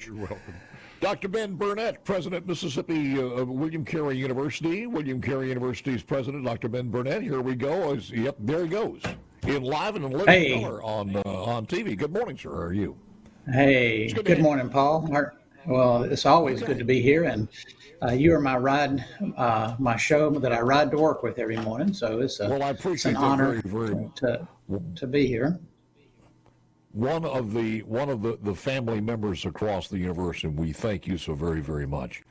You're welcome. Dr. Ben Burnett, President, Mississippi of William Carey University. William Carey University's president, Dr. Ben Burnett. Here we go. Yep, there he goes. In live and in living color on TV. Good morning, sir. How are you? Hey, good morning, Paul. Well, it's always good to be here, and you are my ride, my show that I ride to work with every morning. So it's an honor to be here. One of the family members across the university, and we thank you so very, very much.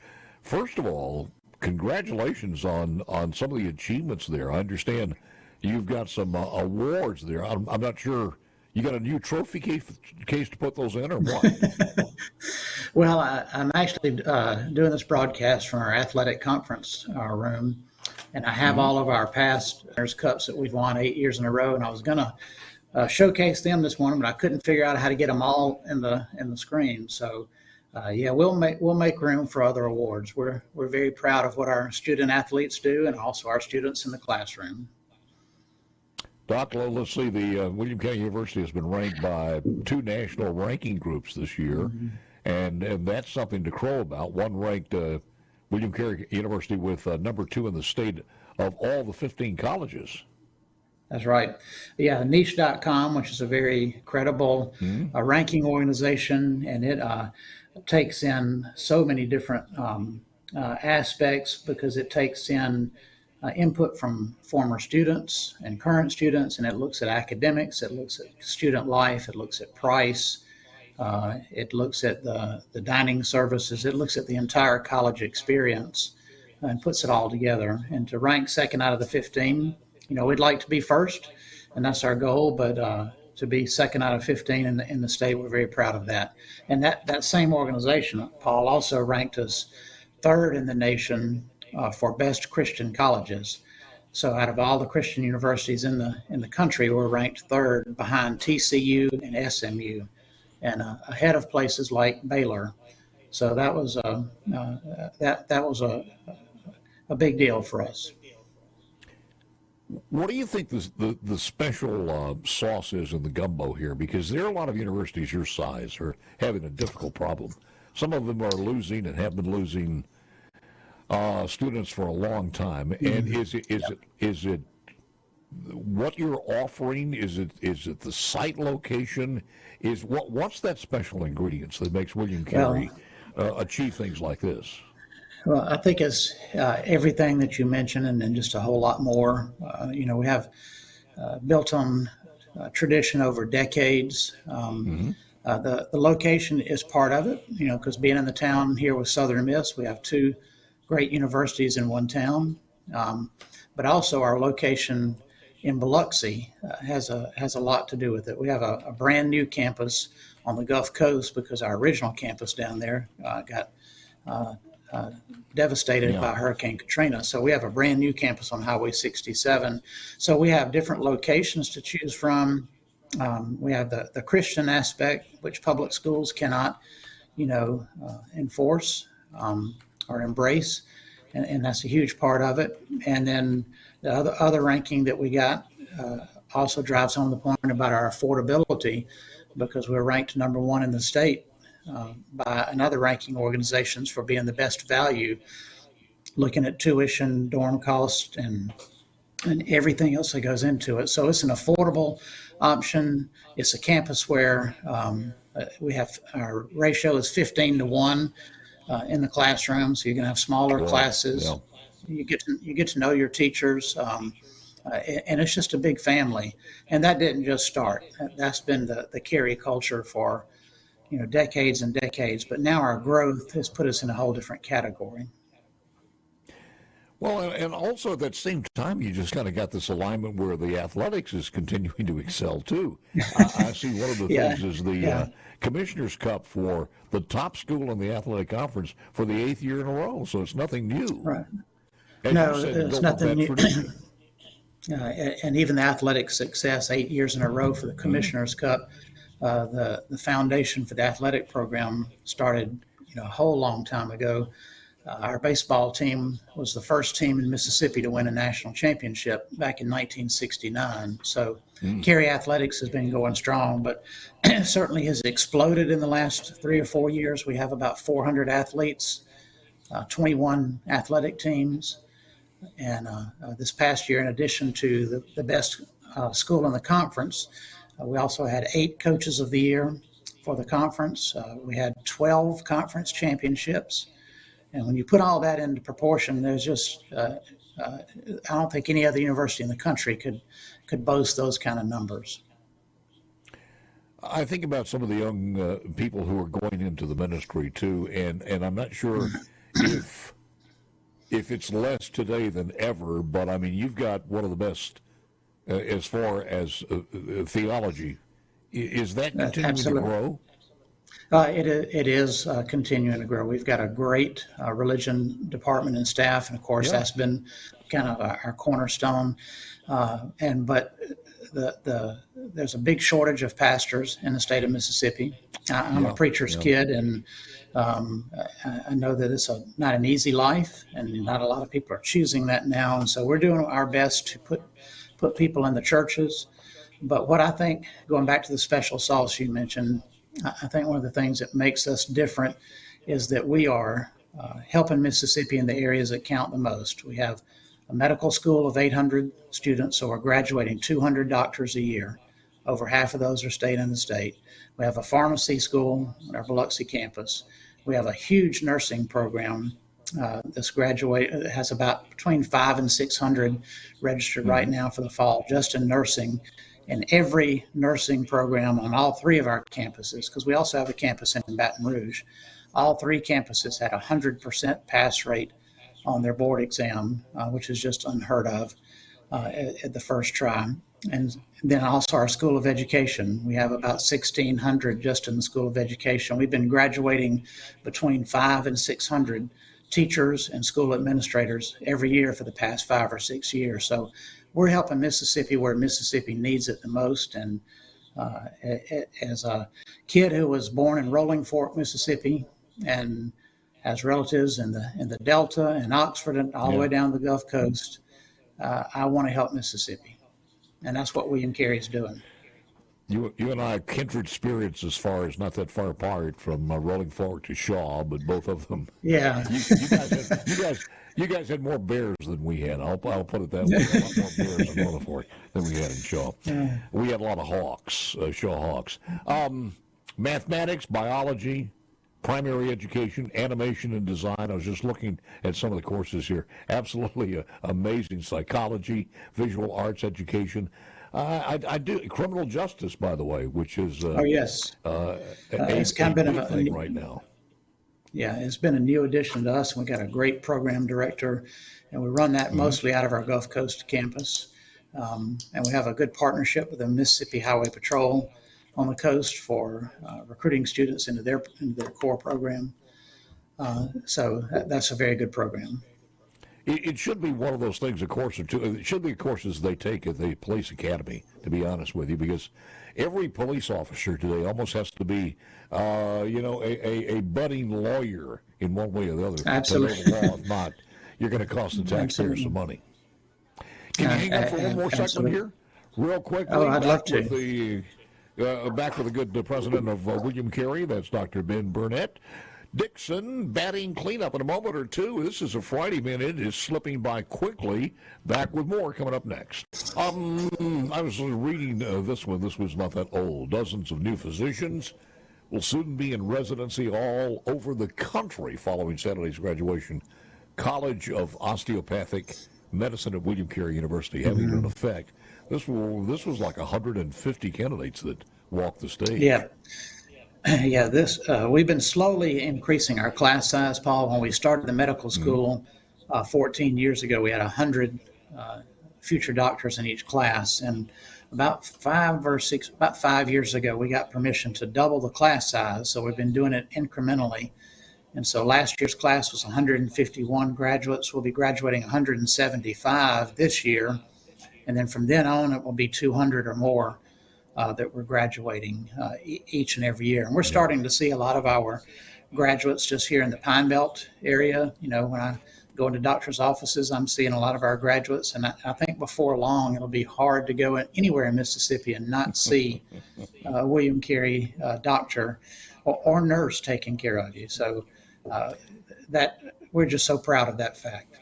First of all, congratulations on some of the achievements there. I understand you've got some awards there. I'm not sure. You got a new trophy case to put those in, or what? Well, I'm actually doing this broadcast from our athletic conference room, and I have all of our past winners' cups that we've won 8 years in a row, and I was going to showcase them this morning, but I couldn't figure out how to get them all in the screen. So, we'll make room for other awards. We're very proud of what our student athletes do, and also our students in the classroom. Doc, let's see. The William Carey University has been ranked by 2 national ranking groups this year, and that's something to crow about. One ranked William Carey University with number 2 in the state of all the 15 colleges. That's right. Yeah, niche.com, which is a very credible ranking organization, and it takes in so many different aspects because it takes in input from former students and current students, and it looks at academics, it looks at student life, it looks at price, it looks at the dining services, it looks at the entire college experience and puts it all together. And to rank second out of the 15, we'd like to be first, and that's our goal, but to be second out of 15 in the state, we're very proud of that. And that same organization, Paul, also ranked us third in the nation for best Christian colleges. So out of all the Christian universities in the country, we're ranked third behind TCU and SMU, and ahead of places like Baylor. So that was a big deal for us. What do you think the special sauce is in the gumbo here? Because there are a lot of universities your size are having a difficult problem. Some of them are losing and have been losing students for a long time. And is it what you're offering? Is it the site location? What's that special ingredients that makes William Carey achieve things like this? Well, I think it's everything that you mentioned, and then just a whole lot more. We have built on tradition over decades. The location is part of it, because being in the town here with Southern Miss, we have 2 great universities in one town. But also our location in Biloxi has a lot to do with it. We have a brand new campus on the Gulf Coast because our original campus down there got devastated by Hurricane Katrina. So we have a brand new campus on Highway 67. So we have different locations to choose from. We have the Christian aspect, which public schools cannot, enforce or embrace. And that's a huge part of it. And then the other ranking that we got also drives home the point about our affordability, because we're ranked number 1 in the state by another ranking organizations for being the best value, looking at tuition, dorm cost, and everything else that goes into it. So it's an affordable option. It's a campus where we have our ratio is 15-1 in the classroom, so you're going to have smaller classes. You get to know your teachers, and it's just a big family. And that didn't just start. That's been the Carey culture for decades and decades, but now our growth has put us in a whole different category. Well, and also at that same time, you just kind of got this alignment where the athletics is continuing to excel too. I see one of the things is the Commissioner's Cup for the top school in the athletic conference for the 8th year in a row, so it's nothing new. Right. And no, it's nothing new. And even the athletic success 8 years in a row for the Commissioner's Cup. The foundation for the athletic program started, a whole long time ago. Our baseball team was the first team in Mississippi to win a national championship back in 1969. So Carey athletics has been going strong, but certainly has exploded in the last 3 or 4 years. We have about 400 athletes, 21 athletic teams. And this past year, in addition to the best school in the conference, we also had 8 coaches of the year for the conference. We had 12 conference championships. And when you put all that into proportion, there's just, I don't think any other university in the country could boast those kind of numbers. I think about some of the young people who are going into the ministry too, and I'm not sure if it's less today than ever, but I mean, you've got one of the best as far as theology. Is that continuing Absolutely. to grow? It is continuing to grow. We've got a great religion department and staff, and of course that's been kind of our cornerstone. But there's a big shortage of pastors in the state of Mississippi. I'm a preacher's kid, and I know that it's not an easy life, and not a lot of people are choosing that now. And so we're doing our best to put people in the churches. But what I think, going back to the special sauce you mentioned, I think one of the things that makes us different is that we are helping Mississippi in the areas that count the most. We have a medical school of 800 students, so we're graduating 200 doctors a year. Over half of those are staying in the state. We have a pharmacy school at our Biloxi campus. We have a huge nursing program. This graduate has about between 500 and 600 registered right now for the fall, just in nursing. And every nursing program on all 3 of our campuses, because we also have a campus in Baton Rouge, all 3 campuses had 100% pass rate on their board exam, which is just unheard of at the first try. And then also our School of Education. We have about 1,600 just in the School of Education. We've been graduating between 500 and 600 teachers and school administrators every year for the past 5 or 6 years. So we're helping Mississippi where Mississippi needs it the most. And as a kid who was born in Rolling Fork, Mississippi, and has relatives in the Delta and Oxford and all the way down the Gulf Coast, I want to help Mississippi. And that's what William Carey is doing. You and I are kindred spirits as far as not that far apart from Rolling Fork to Shaw, but both of them. Yeah. You guys had more bears than we had. I'll put it that way. A lot more bears in Rolling Fork than we had in Shaw. Yeah. We had a lot of hawks, Shaw hawks. Mathematics, biology, primary education, animation and design. I was just looking at some of the courses here. Absolutely amazing. Psychology, visual arts education. I do criminal justice, by the way, which is it's kind of been a thing right now. Yeah, it's been a new addition to us. We got a great program director, and we run that mostly out of our Gulf Coast campus. And we have a good partnership with the Mississippi Highway Patrol on the coast for recruiting students into their core program. So that's a very good program. It should be one of those things, a course or two. It should be courses they take at the police academy, to be honest with you, because every police officer today almost has to be, a budding lawyer in one way or the other. Absolutely. To know the law. If not, you're going to cost the taxpayers some money. Can you hang on for one more second here? Real quickly. Oh, I'd love to. Back with the good president of William Carey, that's Dr. Ben Burnett. Dixon, batting cleanup in a moment or two. This is a Friday Minute. It is slipping by quickly. Back with more coming up next. I was reading this one. This was not that old. Dozens of new physicians will soon be in residency all over the country following Saturday's graduation. College of Osteopathic Medicine at William Carey University having an effect. This was like 150 candidates that walked the stage. Yeah. Yeah, we've been slowly increasing our class size, Paul. When we started the medical school 14 years ago, we had 100 future doctors in each class. And about 5 years ago, we got permission to double the class size. So we've been doing it incrementally. And so last year's class was 151 graduates. We'll be graduating 175 this year. And then from then on, it will be 200 or more that we're graduating each and every year. And we're starting to see a lot of our graduates just here in the Pine Belt area. When I go into doctor's offices, I'm seeing a lot of our graduates, and I think before long it'll be hard to go anywhere in Mississippi and not see a William Carey doctor or nurse taking care of you. So that we're just so proud of that fact.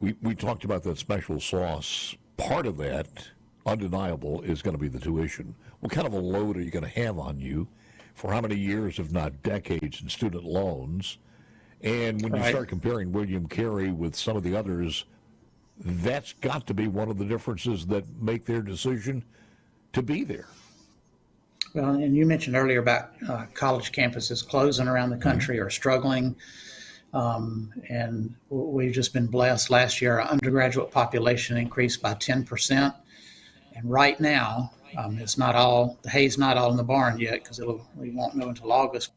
We talked about that special sauce. Part of that, undeniable, is going to be the tuition. What kind of a load are you going to have on you for how many years, if not decades, in student loans? And when you start comparing William Carey with some of the others, that's got to be one of the differences that make their decision to be there. Well, and you mentioned earlier about college campuses closing around the country or struggling. And we've just been blessed. Last year, our undergraduate population increased by 10%. And right now, it's not all, the hay's not all in the barn yet, because we won't know until August.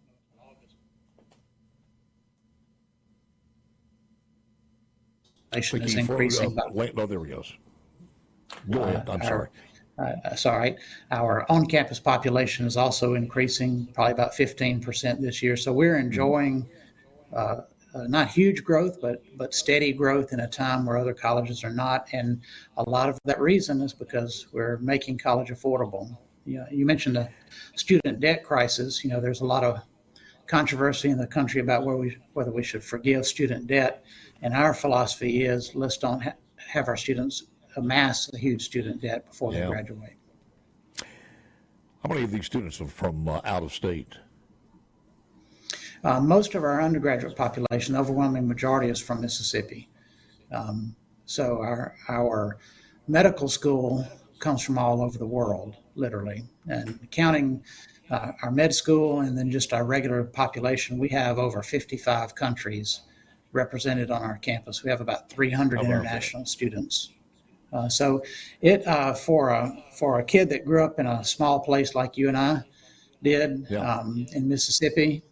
Is increasing. No, there we go. Go ahead. I'm sorry. That's all right. Our on-campus population is also increasing, probably about 15% this year. So we're enjoying not huge growth, but steady growth in a time where other colleges are not. And a lot of that reason is because we're making college affordable. You mentioned the student debt crisis. There's a lot of controversy in the country about whether we should forgive student debt. And our philosophy is, let's don't have our students amass a huge student debt before they graduate. How many of these students are from out of state? Most of our undergraduate population, the overwhelming majority, is from Mississippi. So our medical school comes from all over the world, literally. And counting our med school and then just our regular population, we have over 55 countries represented on our campus. We have about 300 international students. So it for a kid that grew up in a small place like you and I did in Mississippi,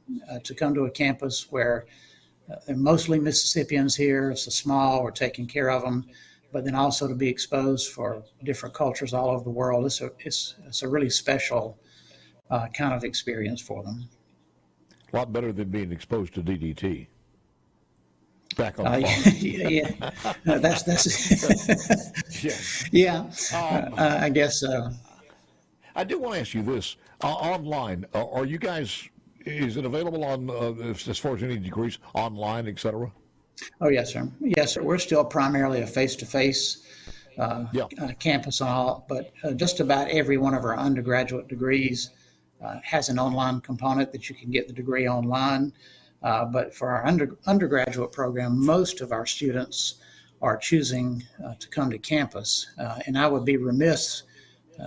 to come to a campus where they're mostly Mississippians here. It's a small, we're taking care of them, but then also to be exposed for different cultures all over the world. It's a really special kind of experience for them. A lot better than being exposed to DDT. Back on I guess so. I do want to ask you this. Online, are you guys, is it available on, as far as any degrees, online, et cetera? Oh, yes, sir. Yes, sir. We're still primarily a face-to-face campus and all, but just about every one of our undergraduate degrees has an online component that you can get the degree online. But for our undergraduate program, most of our students are choosing to come to campus. And I would be remiss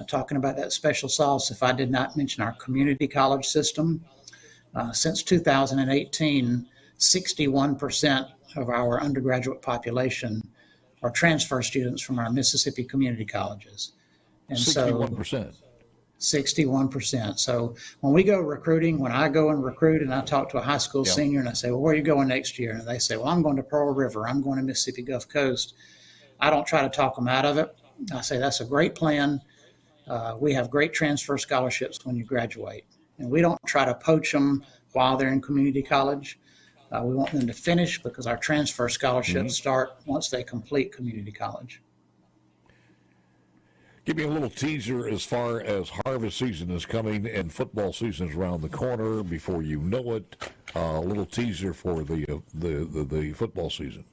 talking about that special sauce if I did not mention our community college system. Since 2018, 61% of our undergraduate population are transfer students from our Mississippi community colleges. And 61%. 61%. So when we go recruiting, when I go and recruit and I talk to a high school senior and I say, well, where are you going next year? And they say, well, I'm going to Pearl River. I'm going to Mississippi Gulf Coast. I don't try to talk them out of it. I say, that's a great plan. We have great transfer scholarships when you graduate. And we don't try to poach them while they're in community college. We want them to finish because our transfer scholarships start once they complete community college. Give me a little teaser as far as harvest season is coming and football season is around the corner. Before you know it, a little teaser for the football season.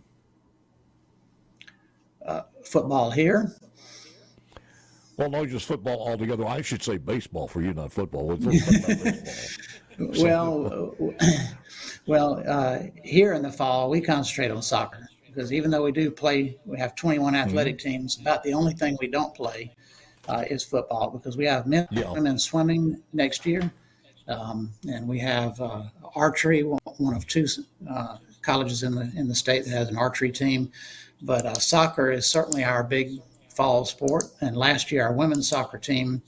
Football here? Well, no, just football altogether. I should say baseball for you, not football. Baseball. Well, here in the fall, we concentrate on soccer because even though we have 21 athletic teams, about the only thing we don't play is football because we have men and women swimming next year. And we have archery, one of two colleges in the state that has an archery team. But soccer is certainly our big fall sport. And last year, our women's soccer team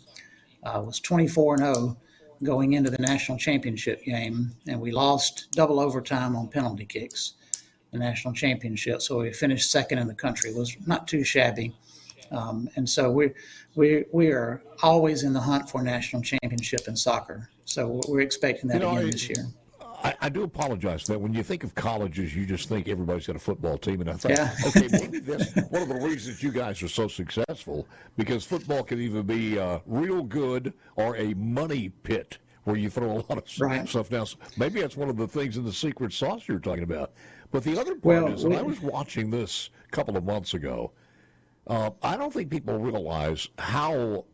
was 24-0 going into the national championship game. And we lost double overtime on penalty kicks, the national championship. So we finished second in the country. It was not too shabby. And so we are always in the hunt for a national championship in soccer. So we're expecting that again this year. I do apologize that when you think of colleges, you just think everybody's got a football team. And I thought, Yeah. okay, maybe that's one of the reasons you guys are so successful, because football can either be real good or a money pit where you throw a lot of Right. stuff down. Maybe that's one of the things in the secret sauce you're talking about. But the other part is, and I was watching this a couple of months ago, I don't think people realize how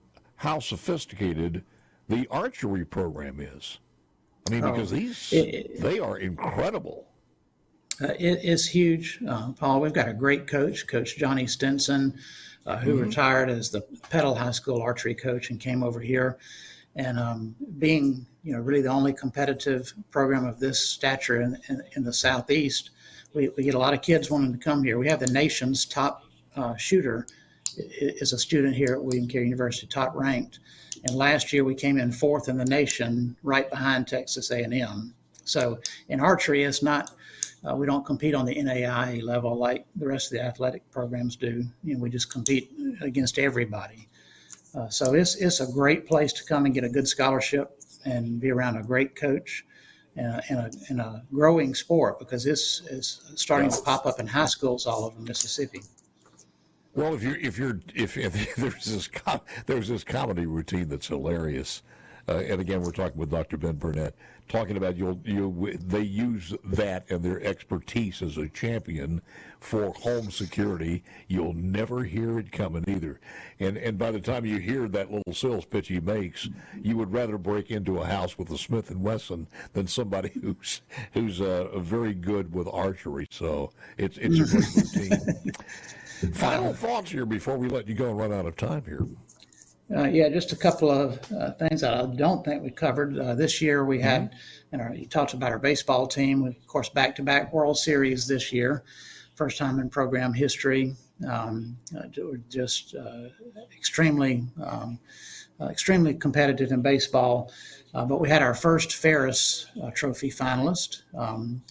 sophisticated the archery program is. I mean, because they are incredible. It is huge, Paul. We've got a great coach, Coach Johnny Stinson, who retired as the Petal High School archery coach and came over here. And being, really the only competitive program of this stature in the Southeast, we get a lot of kids wanting to come here. We have the nation's top shooter is a student here at William Carey University, top ranked. And last year we came in 4th in the nation, right behind Texas A&M. So in archery, it's not, we don't compete on the NAIA level like the rest of the athletic programs do. We just compete against everybody. So it's a great place to come and get a good scholarship and be around a great coach in a growing sport, because this is starting to pop up in high schools all over Mississippi. Well, if there's this comedy routine that's hilarious, and again we're talking with Dr. Ben Burnett, talking about they use that and their expertise as a champion for home security. You'll never hear it coming either, and by the time you hear that little sales pitch he makes, you would rather break into a house with a Smith & Wesson than somebody who's very good with archery. So it's a great routine. Final thoughts here before we let you go and run out of time here. Just a couple of things that I don't think we covered. This year we had, you talked about our baseball team, of course, back-to-back World Series this year, first time in program history. Just extremely competitive in baseball. But we had our first Ferris Trophy finalist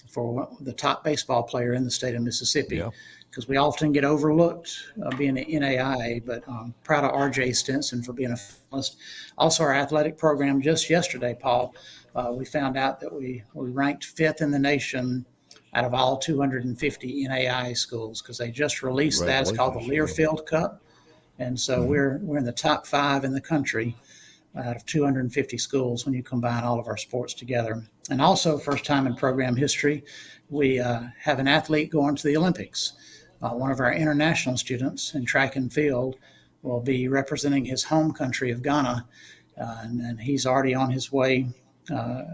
for the top baseball player in the state of Mississippi. Yeah. Because we often get overlooked being an NAIA, but proud of R.J. Stinson for being a finalist. Also, our athletic program just yesterday, Paul, we found out that we ranked 5th in the nation out of all 250 NAIA schools, because they just released that. It's called the Learfield Cup. And so we're in the top 5 in the country out of 250 schools when you combine all of our sports together. And also, first time in program history, we have an athlete going to the Olympics. One of our international students in track and field will be representing his home country of Ghana, and he's already on his way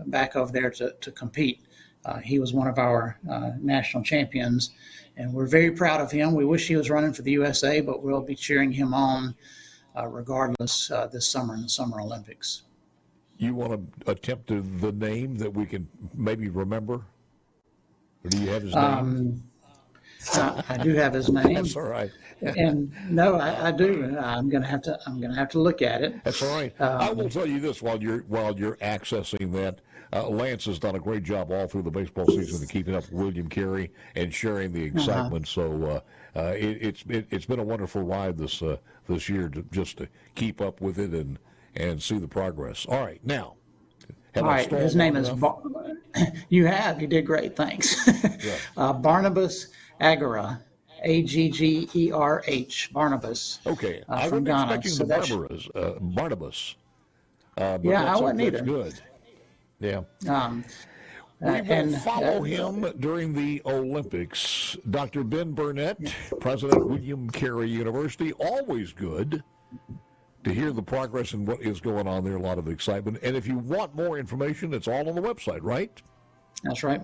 back over there to compete. He was one of our national champions, and we're very proud of him. We wish he was running for the USA, but we'll be cheering him on regardless this summer in the Summer Olympics. You want to attempt the name that we can maybe remember? Or do you have his name? I do have his name. That's all right. And no, I do. I'm gonna have to look at it. That's all right. I will tell you this: while you're accessing that, Lance has done a great job all through the baseball season of keeping up with William Carey and sharing the excitement. So it's been a wonderful ride this year to keep up with it and see the progress. All right, now. All right, his name is you did great, thanks. Barnabas Aggerah, Aggerh, Barnabas. Okay, I from wasn't Ghana. expecting Barnabas. I wasn't either. That's good. Yeah. We will and follow him during the Olympics. Dr. Ben Burnett, President of William Carey University, always good to hear the progress and what is going on there. A lot of excitement. And if you want more information, it's all on the website, right? That's right.